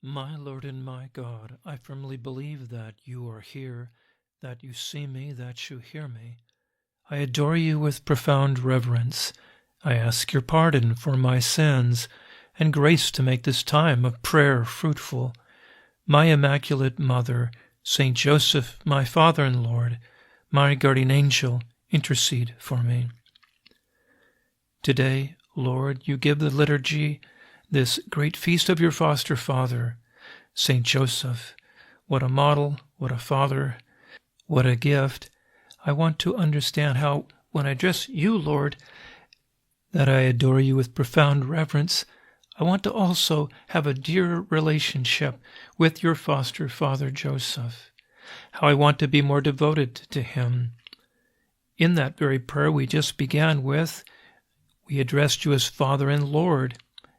My Lord and my God, I firmly believe that you are here, that you see me, that you hear me. I adore you with profound reverence. I ask your pardon for my sins and grace to make this time of prayer fruitful. My Immaculate Mother, Saint Joseph, my Father and Lord, my guardian angel, intercede for me. Today, Lord, you give the liturgy this great feast of your foster father, Saint Joseph. What a model, what a father, what a gift. I want to understand how, when I address you, Lord, that I adore you with profound reverence, I want to also have a dear relationship with your foster father, Joseph. How I want to be more devoted to him. In that very prayer we just began with, we addressed you as Father and Lord.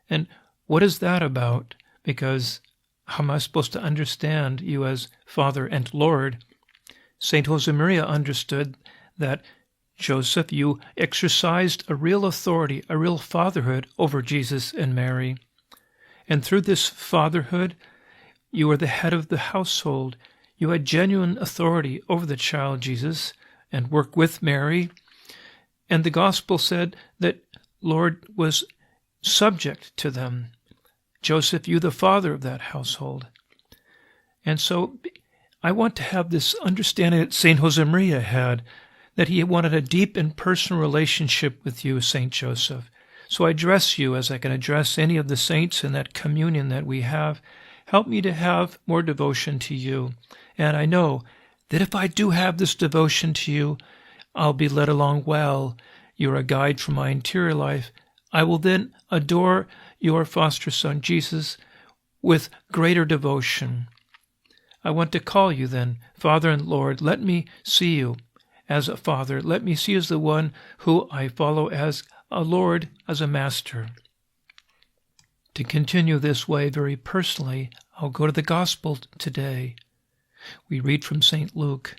And what is that about? Because how am I supposed to understand you as Father and Lord? St. Josemaria understood that, Joseph, you exercised a real authority, a real fatherhood over Jesus and Mary. And through this fatherhood, you were the head of the household. You had genuine authority over the child Jesus and worked with Mary. And the gospel said that Lord was subject to them. Joseph, you the father of that household. And so I want to have this understanding that St. Josemaria had, that he wanted a deep and personal relationship with you, St. Joseph. So I address you as I can address any of the saints in that communion that we have. Help me to have more devotion to you. And I know that if I do have this devotion to you, I'll be led along well. You're a guide for my interior life. I will then adore your foster son, Jesus, with greater devotion. I want to call you then, Father and Lord. Let me see you as a father. Let me see you as the one who I follow as a Lord, as a master. To continue this way very personally, I'll go to the Gospel today. We read from St. Luke.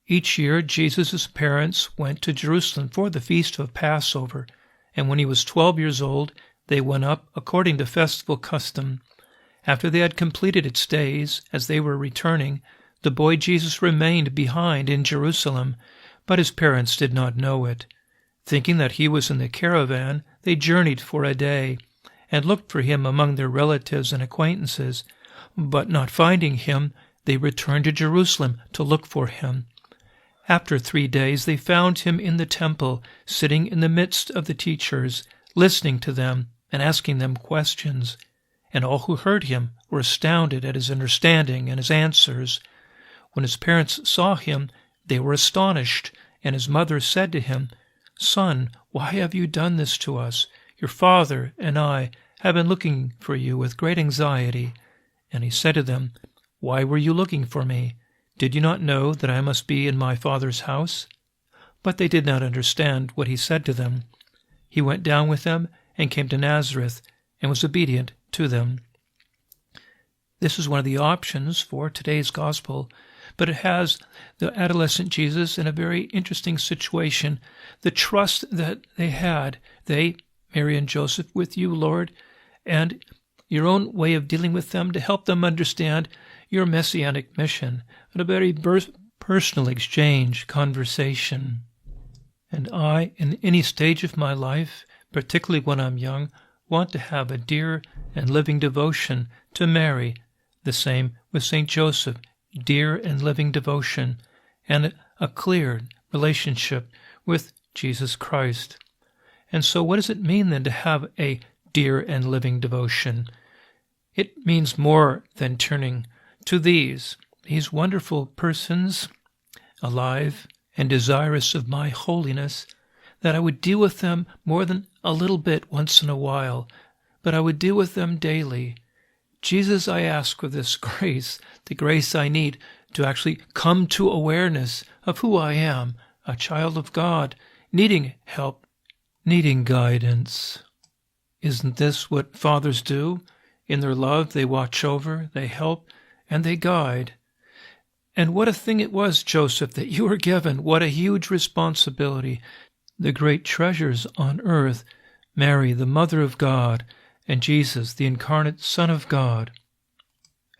Each year, Jesus' parents went to Jerusalem for the feast of Passover, and when he was 12 years old, they went up according to festival custom. After they had completed its days, as they were returning, the boy Jesus remained behind in Jerusalem, but his parents did not know it. Thinking that he was in the caravan, they journeyed for a day, and looked for him among their relatives and acquaintances. But not finding him, they returned to Jerusalem to look for him. After 3 days they found him in the temple, sitting in the midst of the teachers, listening to them and asking them questions. And all who heard him were astounded at his understanding and his answers. When his parents saw him, they were astonished, and his mother said to him, "Son, why have you done this to us? Your father and I have been looking for you with great anxiety." And he said to them, "Why were you looking for me? Did you not know that I must be in my Father's house?" But they did not understand what he said to them. He went down with them and came to Nazareth and was obedient to them. This is one of the options for today's gospel, but it has the adolescent Jesus in a very interesting situation. The trust that they had, Mary and Joseph, with you, Lord, and your own way of dealing with them to help them understand your messianic mission, and a very personal exchange, conversation. And I, in any stage of my life, particularly when I'm young, want to have a dear and living devotion to Mary, the same with St. Joseph, dear and living devotion, and a clear relationship with Jesus Christ. And so what does it mean then to have a dear and living devotion? It means more than turning to these wonderful persons, alive and desirous of my holiness, that I would deal with them more than a little bit once in a while, but I would deal with them daily. Jesus, I ask for this grace, the grace I need to actually come to awareness of who I am, a child of God, needing help, needing guidance. Isn't this what fathers do? In their love, they watch over, they help, and they guide. And what a thing it was, Joseph, that you were given. What a huge responsibility. The great treasures on earth, Mary, the Mother of God, and Jesus, the incarnate Son of God.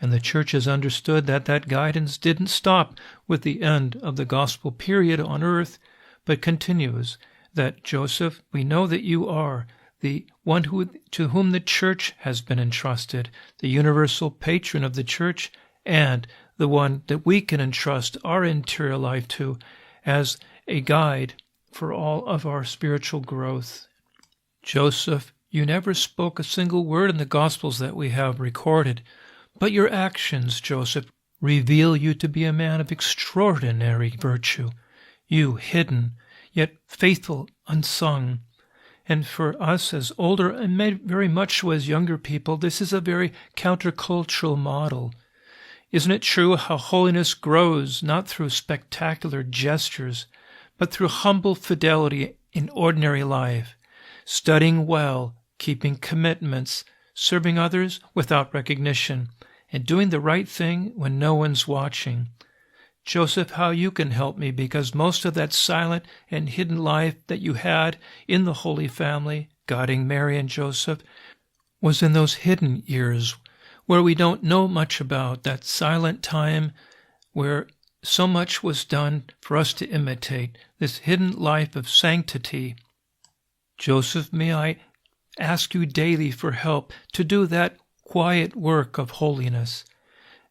And the Church has understood that that guidance didn't stop with the end of the gospel period on earth, but continues. That, Joseph, we know that you are the one to whom the Church has been entrusted, the universal patron of the Church, and the one that we can entrust our interior life to as a guide for all of our spiritual growth. Joseph, you never spoke a single word in the Gospels that we have recorded, but your actions, Joseph, reveal you to be a man of extraordinary virtue. You hidden, yet faithful, unsung. And for us as older and very much so as younger people, this is a very countercultural model. Isn't it true how holiness grows not through spectacular gestures, but through humble fidelity in ordinary life, studying well, keeping commitments, serving others without recognition, and doing the right thing when no one's watching? Joseph, how you can help me, because most of that silent and hidden life that you had in the Holy Family, guiding Mary and Joseph, was in those hidden years where we don't know much about, that silent time where so much was done for us to imitate, this hidden life of sanctity. Joseph, may I ask you daily for help to do that quiet work of holiness.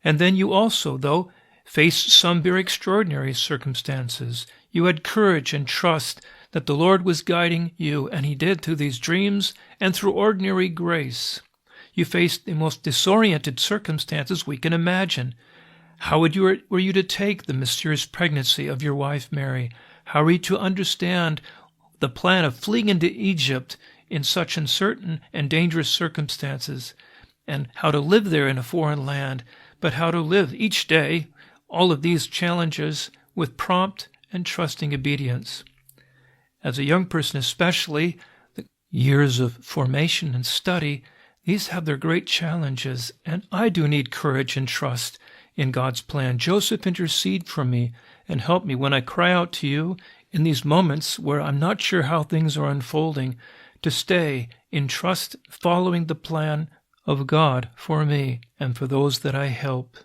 And then you also, though, faced some very extraordinary circumstances. You had courage and trust that the Lord was guiding you, and He did through these dreams and through ordinary grace. You faced the most disoriented circumstances we can imagine. How were you to take the mysterious pregnancy of your wife Mary? How were you to understand the plan of fleeing into Egypt in such uncertain and dangerous circumstances, and how to live there in a foreign land, but how to live each day all of these challenges with prompt and trusting obedience? As a young person especially, the years of formation and study, these have their great challenges, and I do need courage and trust in God's plan. Joseph, intercede for me and help me when I cry out to you in these moments where I'm not sure how things are unfolding, to stay in trust, following the plan of God for me and for those that I help.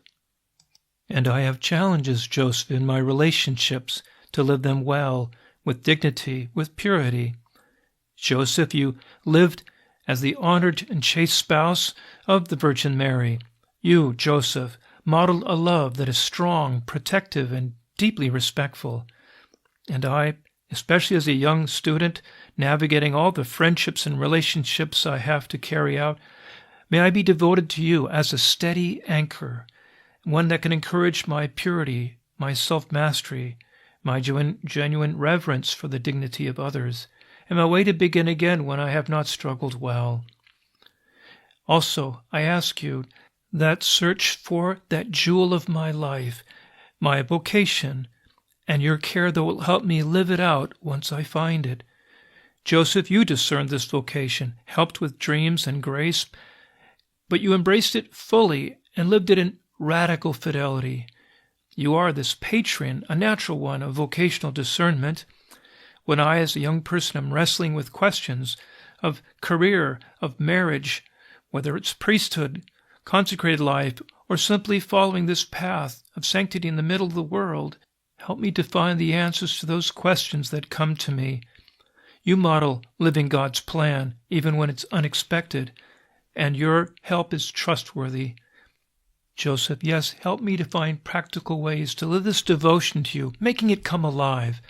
And I have challenges, Joseph, in my relationships to live them well, with dignity, with purity. Joseph, you lived as the honored and chaste spouse of the Virgin Mary. You, Joseph, modeled a love that is strong, protective, and deeply respectful. And I, especially as a young student, navigating all the friendships and relationships I have to carry out, may I be devoted to you as a steady anchor, one that can encourage my purity, my self-mastery, my genuine reverence for the dignity of others, and my way to begin again when I have not struggled well. Also, I ask you that search for that jewel of my life, my vocation, and your care that will help me live it out once I find it. Joseph, you discerned this vocation, helped with dreams and grace, but you embraced it fully and lived it in radical fidelity. You are this patron, a natural one, of vocational discernment. When I, as a young person, am wrestling with questions of career, of marriage, whether it's priesthood, consecrated life, or simply following this path of sanctity in the middle of the world, help me to find the answers to those questions that come to me. You model living God's plan, even when it's unexpected, and your help is trustworthy. Joseph, yes, help me to find practical ways to live this devotion to you, making it come alive.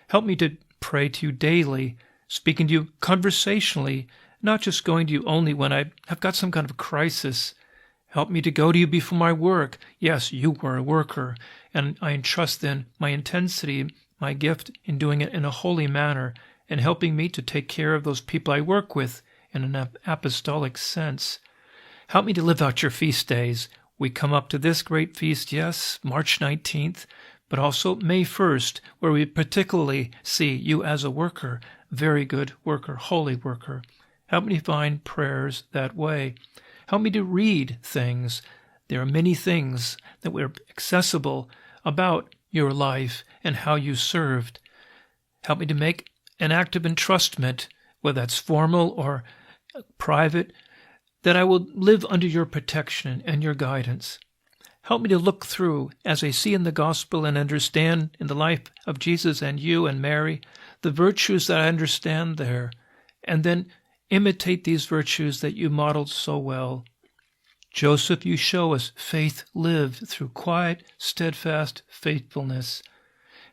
Help me to pray to you daily, speaking to you conversationally, not just going to you only when I have got some kind of crisis. Help me to go to you before my work. Yes, you were a worker, and I entrust then my intensity, my gift in doing it in a holy manner, and helping me to take care of those people I work with in an apostolic sense. Help me to live out your feast days. We come up to this great feast, yes, March 19th, but also May 1st, where we particularly see you as a worker, very good worker, holy worker. Help me find prayers that way. Help me to read things. There are many things that were accessible about your life and how you served. Help me to make an active entrustment, whether that's formal or private, that I will live under your protection and your guidance. Help me to look through as I see in the gospel and understand in the life of Jesus and you and Mary, the virtues that I understand there, and then imitate these virtues that you modeled so well. Joseph, you show us faith lived through quiet, steadfast faithfulness.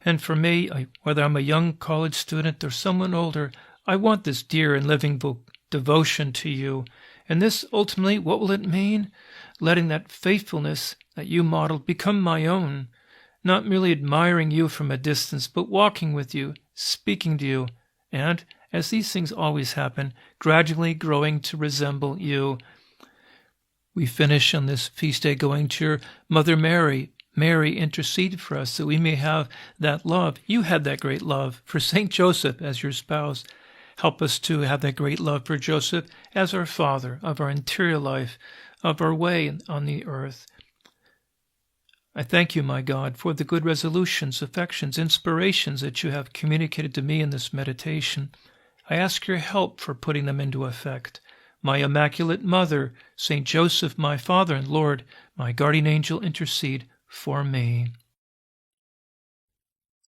And for me, whether I'm a young college student or someone older, I want this dear and living devotion to you. And this, ultimately, what will it mean? Letting that faithfulness that you modeled become my own, not merely admiring you from a distance, but walking with you, speaking to you, and, as these things always happen, gradually growing to resemble you. We finish on this feast day going to your Mother Mary. Mary, intercede for us that we may have that love. You had that great love for St. Joseph as your spouse. Help us to have that great love for Joseph as our father of our interior life, of our way on the earth. I thank you, my God, for the good resolutions, affections, inspirations that you have communicated to me in this meditation. I ask your help for putting them into effect. My Immaculate Mother, St. Joseph, my Father and Lord, my guardian angel, intercede for me.